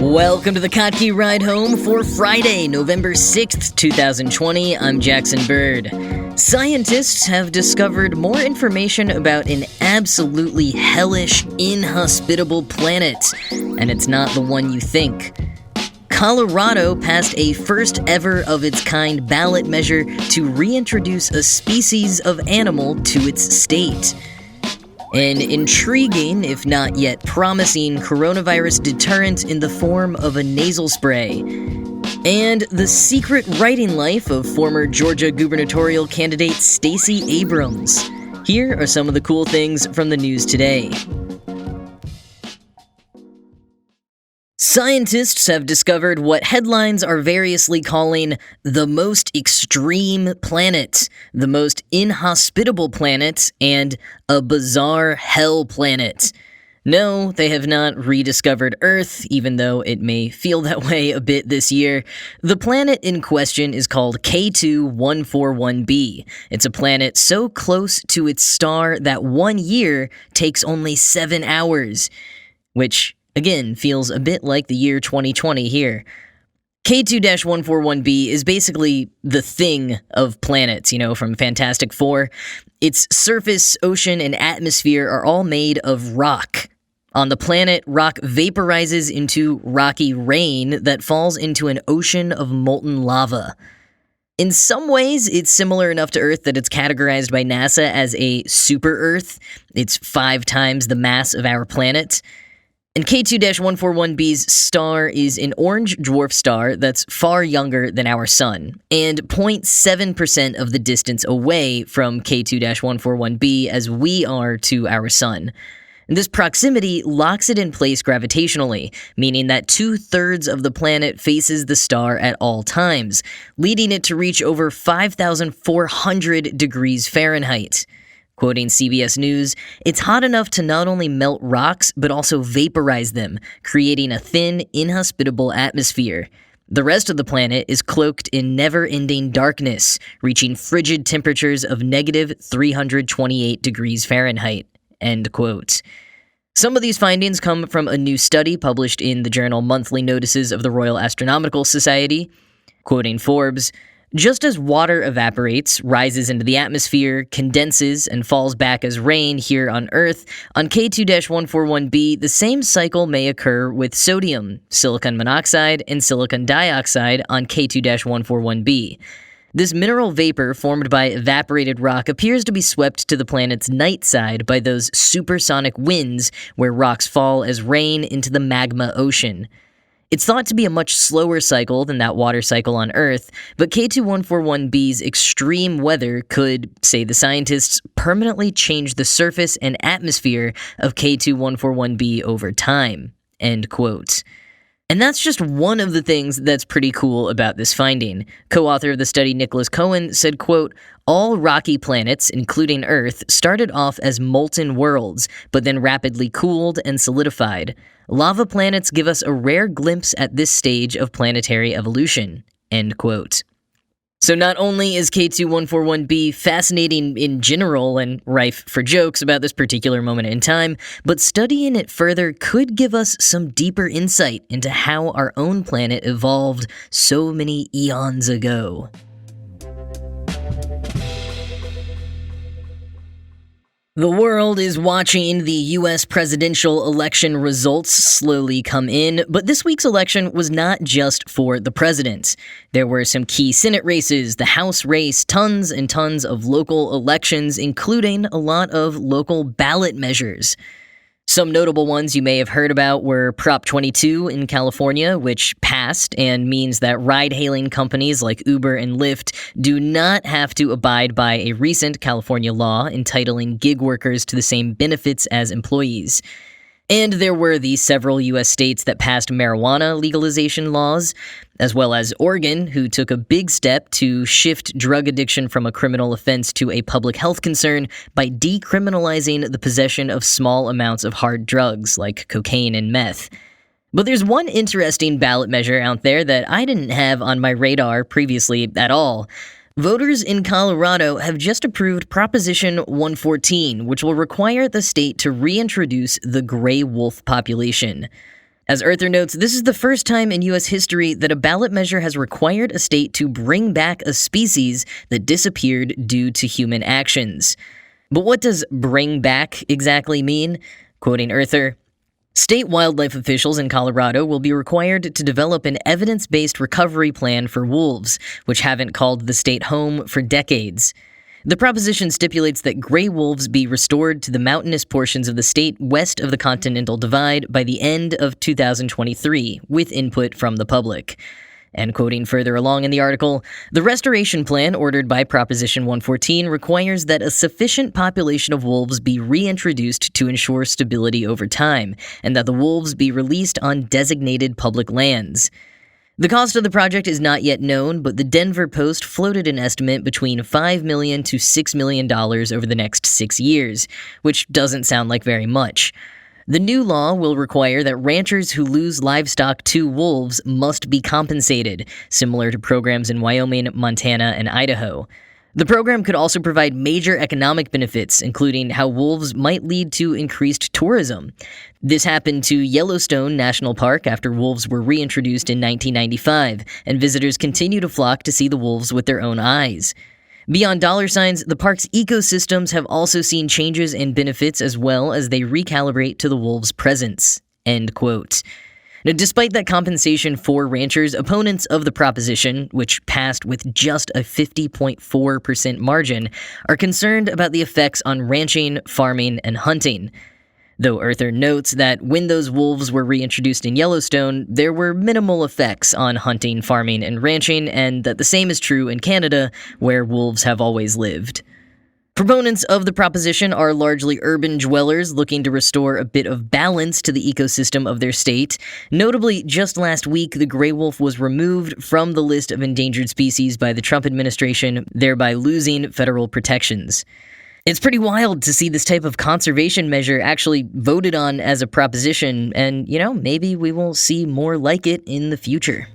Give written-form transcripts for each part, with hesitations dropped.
Welcome to the Kottke Ride Home for Friday, November 6th, 2020. I'm Jackson Bird. Scientists have discovered more information about an absolutely hellish, inhospitable planet, and it's not the one you think. Colorado passed a first-ever-of-its-kind ballot measure to reintroduce a species of animal to its state. An intriguing, if not yet promising, coronavirus deterrent in the form of a nasal spray. And the secret writing life of former Georgia gubernatorial candidate Stacey Abrams. Here are some of the cool things from the news today. Scientists have discovered what headlines are variously calling the most extreme planet, the most inhospitable planet, and a bizarre hell planet. No, they have not rediscovered Earth, even though it may feel that way a bit this year. The planet in question is called K2141b. It's a planet so close to its star that 1 year takes only 7 hours, which again, feels a bit like the year 2020 here. K2-141b is basically the thing of planets, from Fantastic Four. Its surface, ocean, and atmosphere are all made of rock. On the planet, rock vaporizes into rocky rain that falls into an ocean of molten lava. In some ways, it's similar enough to Earth that it's categorized by NASA as a super-Earth. It's 5 times the mass of our planet. And K2-141b's star is an orange dwarf star that's far younger than our sun, and 0.7% of the distance away from K2-141b as we are to our sun. And this proximity locks it in place gravitationally, meaning that 2/3 of the planet faces the star at all times, leading it to reach over 5,400 degrees Fahrenheit. Quoting CBS News, it's hot enough to not only melt rocks, but also vaporize them, creating a thin, inhospitable atmosphere. The rest of the planet is cloaked in never-ending darkness, reaching frigid temperatures of negative 328 degrees Fahrenheit. End quote. Some of these findings come from a new study published in the journal Monthly Notices of the Royal Astronomical Society. Quoting Forbes, "Just as water evaporates, rises into the atmosphere, condenses, and falls back as rain here on Earth, on K2-141b, the same cycle may occur with sodium, silicon monoxide, and silicon dioxide on K2-141b. This mineral vapor formed by evaporated rock appears to be swept to the planet's night side by those supersonic winds where rocks fall as rain into the magma ocean. It's thought to be a much slower cycle than that water cycle on Earth, but K2-141b's extreme weather could, say the scientists, permanently change the surface and atmosphere of K2-141b over time." End quote. And that's just one of the things that's pretty cool about this finding. Co-author of the study, Nicholas Cohen, said, quote, "All rocky planets, including Earth, started off as molten worlds, but then rapidly cooled and solidified. Lava planets give us a rare glimpse at this stage of planetary evolution." End quote. So not only is K2-141b fascinating in general and rife for jokes about this particular moment in time, but studying it further could give us some deeper insight into how our own planet evolved so many eons ago. The world is watching the U.S. presidential election results slowly come in, but this week's election was not just for the president. There were some key Senate races, the House race, tons and tons of local elections, including a lot of local ballot measures. Some notable ones you may have heard about were Prop 22 in California, which passed and means that ride-hailing companies like Uber and Lyft do not have to abide by a recent California law entitling gig workers to the same benefits as employees. And there were the several U.S. states that passed marijuana legalization laws, as well as Oregon, who took a big step to shift drug addiction from a criminal offense to a public health concern by decriminalizing the possession of small amounts of hard drugs like cocaine and meth. But there's one interesting ballot measure out there that I didn't have on my radar previously at all. Voters in Colorado have just approved Proposition 114, which will require the state to reintroduce the gray wolf population. As Earther notes, this is the first time in U.S. history that a ballot measure has required a state to bring back a species that disappeared due to human actions. But what does bring back exactly mean? Quoting Earther, state wildlife officials in Colorado will be required to develop an evidence-based recovery plan for wolves, which haven't called the state home for decades. The proposition stipulates that gray wolves be restored to the mountainous portions of the state west of the Continental Divide by the end of 2023, with input from the public. And quoting further along in the article, the restoration plan ordered by Proposition 114 requires that a sufficient population of wolves be reintroduced to ensure stability over time, and that the wolves be released on designated public lands. The cost of the project is not yet known, but the Denver Post floated an estimate between $5 million to $6 million over the next 6 years, which doesn't sound like very much. The new law will require that ranchers who lose livestock to wolves must be compensated, similar to programs in Wyoming, Montana, and Idaho. The program could also provide major economic benefits, including how wolves might lead to increased tourism. This happened to Yellowstone National Park after wolves were reintroduced in 1995, and visitors continue to flock to see the wolves with their own eyes. Beyond dollar signs, the park's ecosystems have also seen changes and benefits as well as they recalibrate to the wolves' presence. End quote. Now, despite that compensation for ranchers, opponents of the proposition, which passed with just a 50.4% margin, are concerned about the effects on ranching, farming, and hunting. Though Earther notes that when those wolves were reintroduced in Yellowstone, there were minimal effects on hunting, farming, and ranching, and that the same is true in Canada, where wolves have always lived. Proponents of the proposition are largely urban dwellers looking to restore a bit of balance to the ecosystem of their state. Notably, just last week, the gray wolf was removed from the list of endangered species by the Trump administration, thereby losing federal protections. It's pretty wild to see this type of conservation measure actually voted on as a proposition, and, maybe we will see more like it in the future.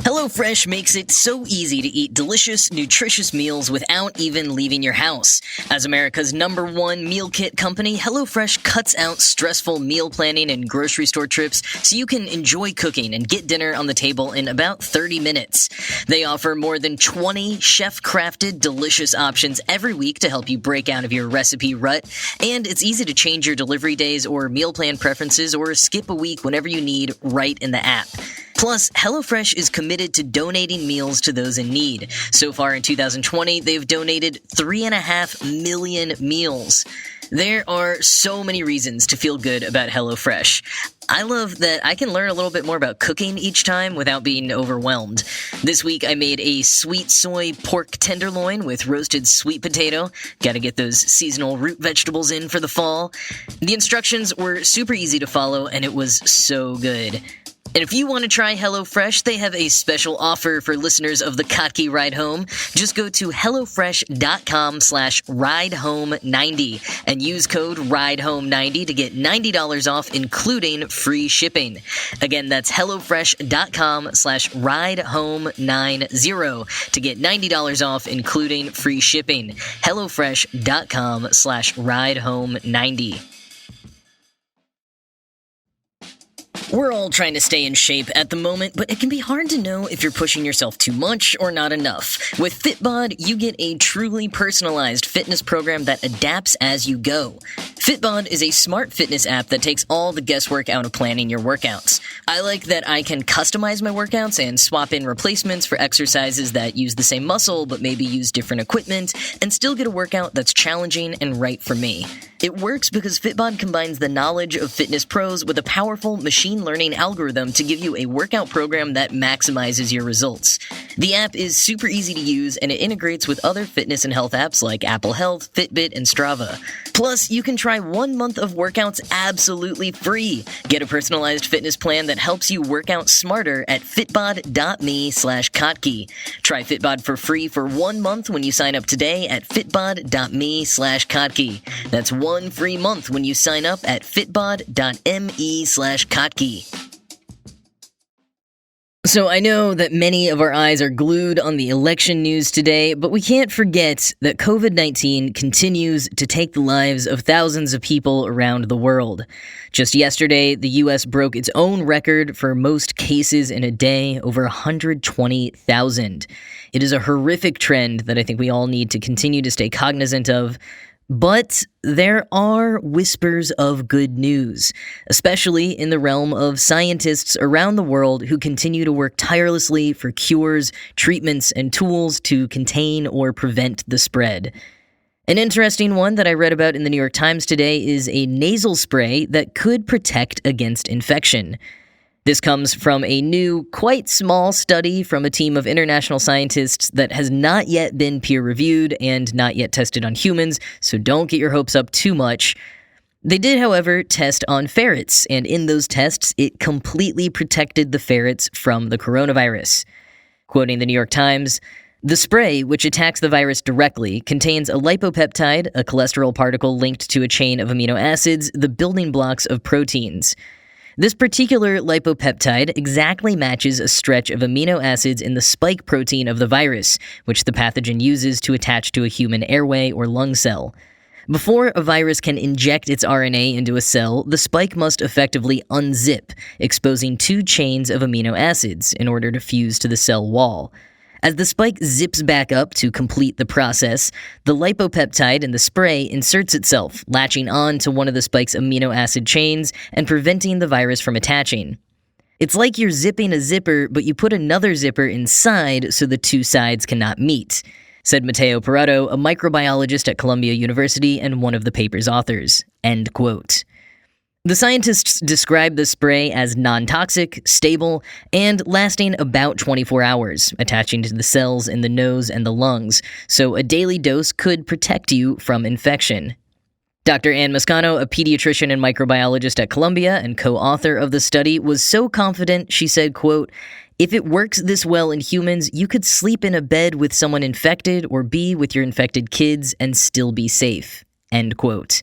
HelloFresh makes it so easy to eat delicious, nutritious meals without even leaving your house. As America's #1 meal kit company, HelloFresh cuts out stressful meal planning and grocery store trips so you can enjoy cooking and get dinner on the table in about 30 minutes. They offer more than 20 chef-crafted, delicious options every week to help you break out of your recipe rut, and it's easy to change your delivery days or meal plan preferences or skip a week whenever you need right in the app. Plus, HelloFresh is committed to donating meals to those in need. So far in 2020, they've donated 3.5 million meals. There are so many reasons to feel good about HelloFresh. I love that I can learn a little bit more about cooking each time without being overwhelmed. This week I made a sweet soy pork tenderloin with roasted sweet potato. Gotta get those seasonal root vegetables in for the fall. The instructions were super easy to follow and it was so good. And if you want to try HelloFresh, they have a special offer for listeners of the Kottke Ride Home. Just go to HelloFresh.com/RideHome90 and use code RideHome90 to get $90 off, including free shipping. Again, that's HelloFresh.com/RideHome90 to get $90 off, including free shipping. HelloFresh.com/RideHome90. We're all trying to stay in shape at the moment, but it can be hard to know if you're pushing yourself too much or not enough. With Fitbod, you get a truly personalized fitness program that adapts as you go. Fitbod is a smart fitness app that takes all the guesswork out of planning your workouts. I like that I can customize my workouts and swap in replacements for exercises that use the same muscle but maybe use different equipment, and still get a workout that's challenging and right for me. It works because Fitbod combines the knowledge of fitness pros with a powerful machine learning algorithm to give you a workout program that maximizes your results. The app is super easy to use, and it integrates with other fitness and health apps like Apple Health, Fitbit, and Strava. Plus, you can try 1 month of workouts absolutely free. Get a personalized fitness plan that helps you work out smarter at fitbod.me/Kottke. Try Fitbod for free for 1 month when you sign up today at fitbod.me/Kottke. That's 1 free month when you sign up at fitbod.me/Kottke. So I know that many of our eyes are glued on the election news today, but we can't forget that COVID-19 continues to take the lives of thousands of people around the world. Just yesterday, the US broke its own record for most cases in a day, over 120,000. It is a horrific trend that I think we all need to continue to stay cognizant of. But there are whispers of good news, especially in the realm of scientists around the world who continue to work tirelessly for cures, treatments, and tools to contain or prevent the spread. An interesting one that I read about in the New York Times today is a nasal spray that could protect against infection. This comes from a new, quite small study from a team of international scientists that has not yet been peer-reviewed and not yet tested on humans, so don't get your hopes up too much. They did, however, test on ferrets, and in those tests, it completely protected the ferrets from the coronavirus. Quoting the New York Times, "The spray, which attacks the virus directly, contains a lipopeptide, a cholesterol particle linked to a chain of amino acids, the building blocks of proteins. This particular lipopeptide exactly matches a stretch of amino acids in the spike protein of the virus, which the pathogen uses to attach to a human airway or lung cell. Before a virus can inject its RNA into a cell, the spike must effectively unzip, exposing two chains of amino acids in order to fuse to the cell wall. As the spike zips back up to complete the process, the lipopeptide in the spray inserts itself, latching on to one of the spike's amino acid chains and preventing the virus from attaching. It's like you're zipping a zipper, but you put another zipper inside so the two sides cannot meet," said Matteo Peratto, a microbiologist at Columbia University and one of the paper's authors. End quote. The scientists describe the spray as non-toxic, stable, and lasting about 24 hours, attaching to the cells in the nose and the lungs, so a daily dose could protect you from infection. Dr. Ann Moscano, a pediatrician and microbiologist at Columbia and co-author of the study, was so confident, she said, quote, "If it works this well in humans, you could sleep in a bed with someone infected or be with your infected kids and still be safe." End quote.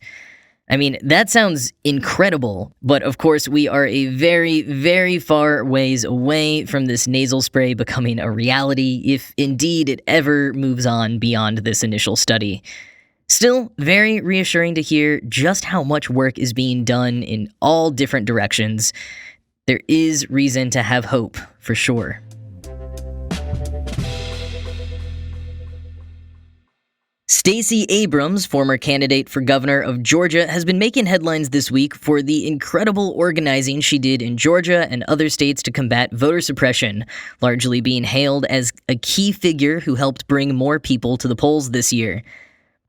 I mean, that sounds incredible, but of course we are a very, very far ways away from this nasal spray becoming a reality, if indeed it ever moves on beyond this initial study. Still, very reassuring to hear just how much work is being done in all different directions. There is reason to have hope, for sure. Stacey Abrams, former candidate for governor of Georgia, has been making headlines this week for the incredible organizing she did in Georgia and other states to combat voter suppression, largely being hailed as a key figure who helped bring more people to the polls this year.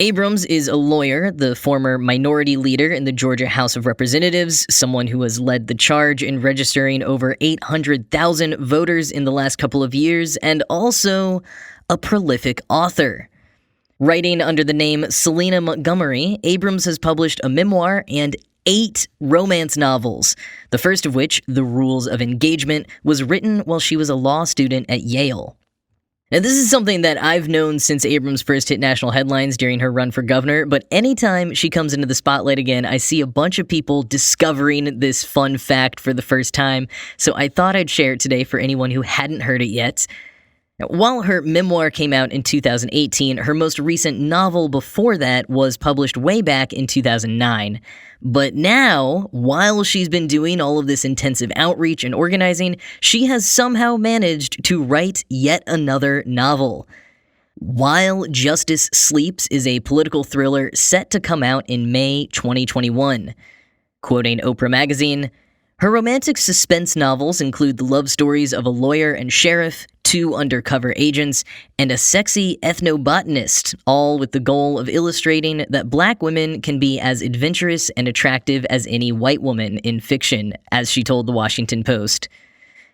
Abrams is a lawyer, the former minority leader in the Georgia House of Representatives, someone who has led the charge in registering over 800,000 voters in the last couple of years, and also a prolific author. Writing under the name Selena Montgomery, Abrams has published a memoir and 8 romance novels, the first of which, The Rules of Engagement, was written while she was a law student at Yale. Now, this is something that I've known since Abrams first hit national headlines during her run for governor, but anytime she comes into the spotlight again, I see a bunch of people discovering this fun fact for the first time, so I thought I'd share it today for anyone who hadn't heard it yet. Now, while her memoir came out in 2018, her most recent novel before that was published way back in 2009. But now, while she's been doing all of this intensive outreach and organizing, she has somehow managed to write yet another novel. While Justice Sleeps is a political thriller set to come out in May 2021. Quoting Oprah Magazine, her romantic suspense novels include the love stories of a lawyer and sheriff, 2 undercover agents, and a sexy ethnobotanist, all with the goal of illustrating that Black women can be as adventurous and attractive as any white woman in fiction, as she told the Washington Post.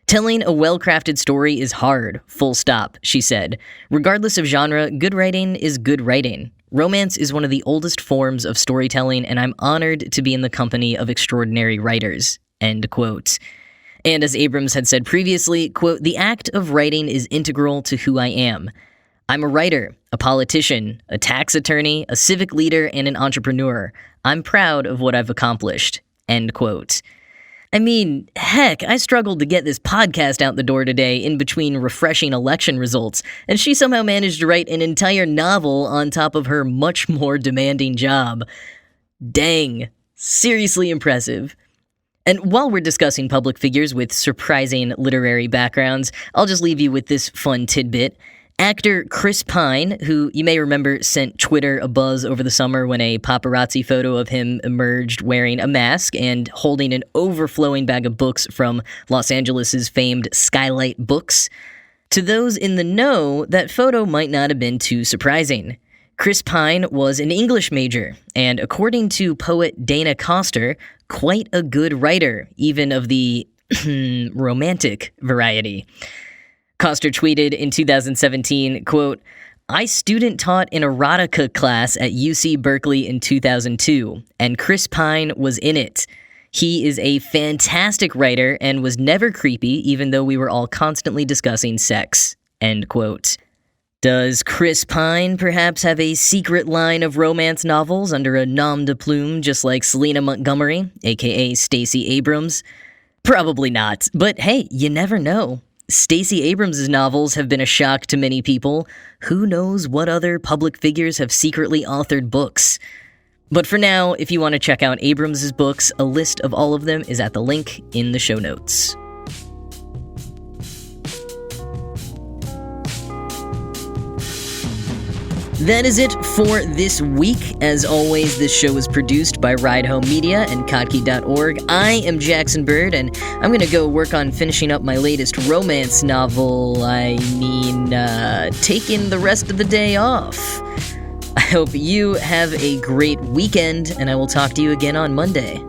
"Telling a well-crafted story is hard, full stop," she said. "Regardless of genre, good writing is good writing. Romance is one of the oldest forms of storytelling, and I'm honored to be in the company of extraordinary writers." End quote. And as Abrams had said previously, quote, "The act of writing is integral to who I am. I'm a writer, a politician, a tax attorney, a civic leader, and an entrepreneur. I'm proud of what I've accomplished." End quote. I mean, heck, I struggled to get this podcast out the door today in between refreshing election results, and she somehow managed to write an entire novel on top of her much more demanding job. Dang, seriously impressive. And while we're discussing public figures with surprising literary backgrounds, I'll just leave you with this fun tidbit. Actor Chris Pine, who you may remember sent Twitter a buzz over the summer when a paparazzi photo of him emerged wearing a mask and holding an overflowing bag of books from Los Angeles' famed Skylight Books. To those in the know, that photo might not have been too surprising. Chris Pine was an English major, and according to poet Dana Coster, quite a good writer, even of the romantic variety. Coster tweeted in 2017, quote, "I student taught an erotica class at UC Berkeley in 2002, and Chris Pine was in it. He is a fantastic writer and was never creepy, even though we were all constantly discussing sex." End quote. Does Chris Pine perhaps have a secret line of romance novels under a nom de plume just like Selena Montgomery, aka Stacey Abrams? Probably not, but hey, you never know. Stacey Abrams' novels have been a shock to many people. Who knows what other public figures have secretly authored books? But for now, if you want to check out Abrams' books, a list of all of them is at the link in the show notes. That is it for this week. As always, this show is produced by Ride Home Media and Kottke.org. I am Jackson Bird, and I'm going to go work on finishing up my latest romance novel. Taking the rest of the day off. I hope you have a great weekend, and I will talk to you again on Monday.